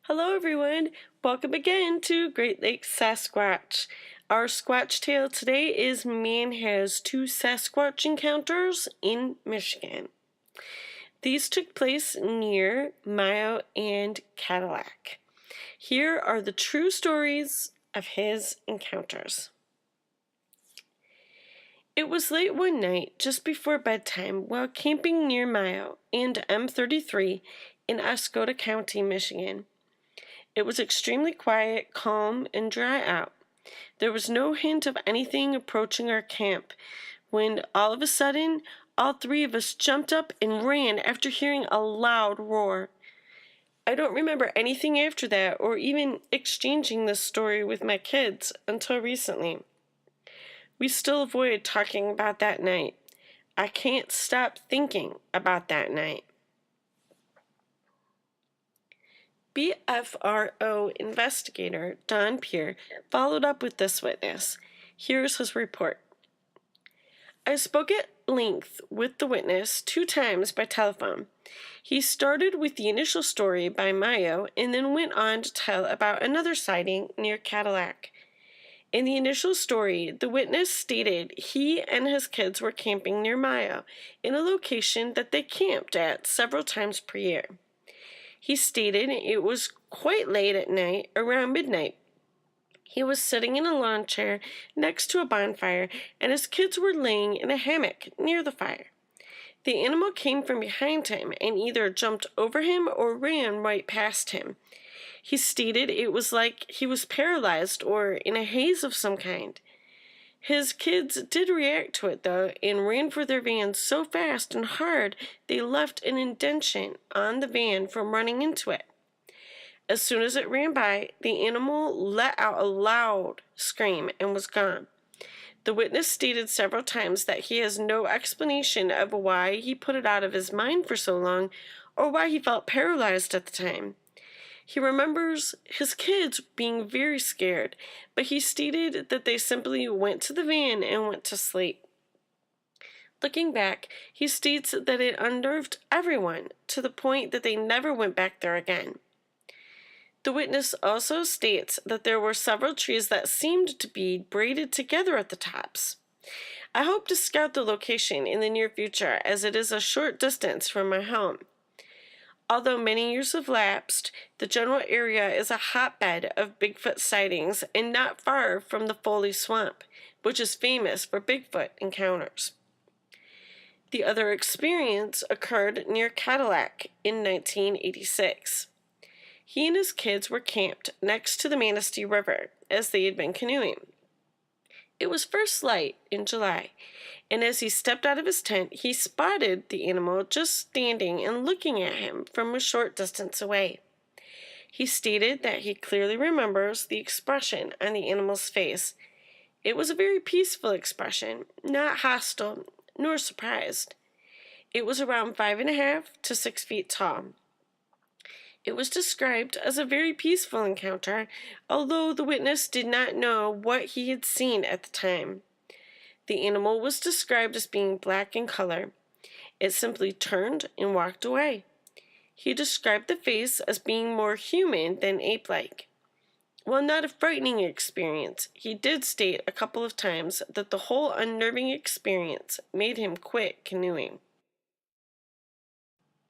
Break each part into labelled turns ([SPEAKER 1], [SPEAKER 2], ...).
[SPEAKER 1] Hello everyone, welcome again to Great Lakes Sasquatch. Our Squatch tale today is Man Has Two Sasquatch Encounters in Michigan. These took place near Mayo and Cadillac. Here are the true stories of his encounters. It was late one night, just before bedtime, while camping near Mayo and M33 in Oscoda County, Michigan. It was extremely quiet, calm, and dry out. There was no hint of anything approaching our camp, when all of a sudden, all three of us jumped up and ran after hearing a loud roar. I don't remember anything after that, or even exchanging this story with my kids until recently. We still avoid talking about that night. I can't stop thinking about that night. BFRO investigator Don Pierre followed up with this witness. Here's his report. I spoke at length with the witness 2 times by telephone. He started with the initial story by Mayo and then went on to tell about another sighting near Cadillac. In the initial story, the witness stated he and his kids were camping near Mayo in a location that they camped at several times per year. He stated it was quite late at night, around midnight. He was sitting in a lawn chair next to a bonfire, and his kids were laying in a hammock near the fire. The animal came from behind him and either jumped over him or ran right past him. He stated it was like he was paralyzed or in a haze of some kind. His kids did react to it, though, and ran for their van so fast and hard they left an indentation on the van from running into it. As soon as it ran by, the animal let out a loud scream and was gone. The witness stated several times that he has no explanation of why he put it out of his mind for so long or why he felt paralyzed at the time. He remembers his kids being very scared, but he stated that they simply went to the van and went to sleep. Looking back, he states that it unnerved everyone to the point that they never went back there again. The witness also states that there were several trees that seemed to be braided together at the tops. I hope to scout the location in the near future, as it is a short distance from my home. Although many years have lapsed, the general area is a hotbed of Bigfoot sightings and not far from the Foley Swamp, which is famous for Bigfoot encounters. The other experience occurred near Cadillac in 1986. He and his kids were camped next to the Manistee River as they had been canoeing. It was first light in July, and as he stepped out of his tent, he spotted the animal just standing and looking at him from a short distance away. He stated that he clearly remembers the expression on the animal's face. It was a very peaceful expression, not hostile nor surprised. It was around 5.5 to 6 feet tall. It was described as a very peaceful encounter, although the witness did not know what he had seen at the time. The animal was described as being black in color. It simply turned and walked away. He described the face as being more human than ape-like. While not a frightening experience, he did state a couple of times that the whole unnerving experience made him quit canoeing.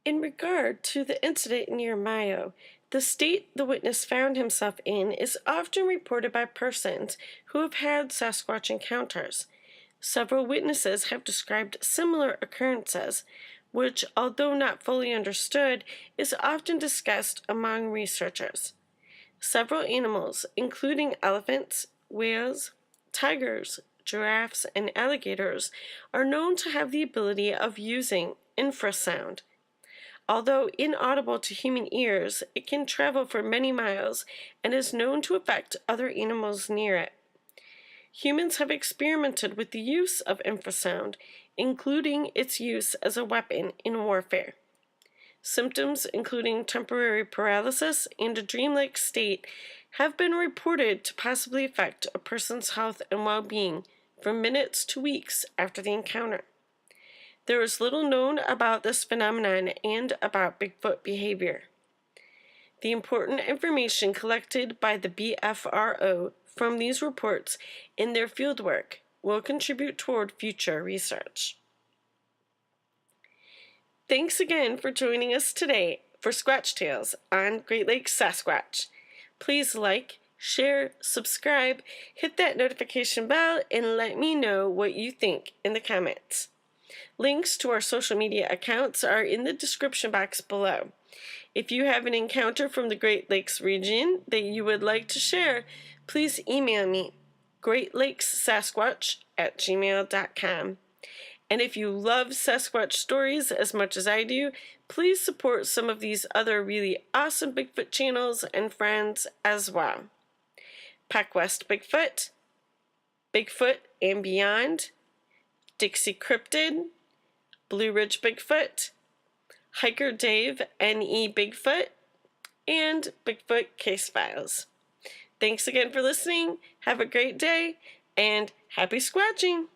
[SPEAKER 1] In regard to the incident near Mayo, the state the witness found himself in is often reported by persons who have had Sasquatch encounters. Several witnesses have described similar occurrences, which, although not fully understood, is often discussed among researchers. Several animals, including elephants, whales, tigers, giraffes, and alligators, are known to have the ability of using infrasound. Although inaudible to human ears, it can travel for many miles and is known to affect other animals near it. Humans have experimented with the use of infrasound, including its use as a weapon in warfare. Symptoms including temporary paralysis and a dreamlike state have been reported to possibly affect a person's health and well-being from minutes to weeks after the encounter. There is little known about this phenomenon and about Bigfoot behavior. The important information collected by the BFRO from these reports in their fieldwork will contribute toward future research. Thanks again for joining us today for Squatch Tales on Great Lakes Sasquatch. Please like, share, subscribe, hit that notification bell, and let me know what you think in the comments. Links to our social media accounts are in the description box below. If you have an encounter from the Great Lakes region that you would like to share, please email me, greatlakessasquatch@gmail.com. And if you love Sasquatch stories as much as I do, please support some of these other really awesome Bigfoot channels and friends as well. Pac West Bigfoot, Bigfoot and Beyond, Dixie Cryptid, Blue Ridge Bigfoot, Hiker Dave NE Bigfoot, and Bigfoot Case Files. Thanks again for listening, have a great day, and happy squatching!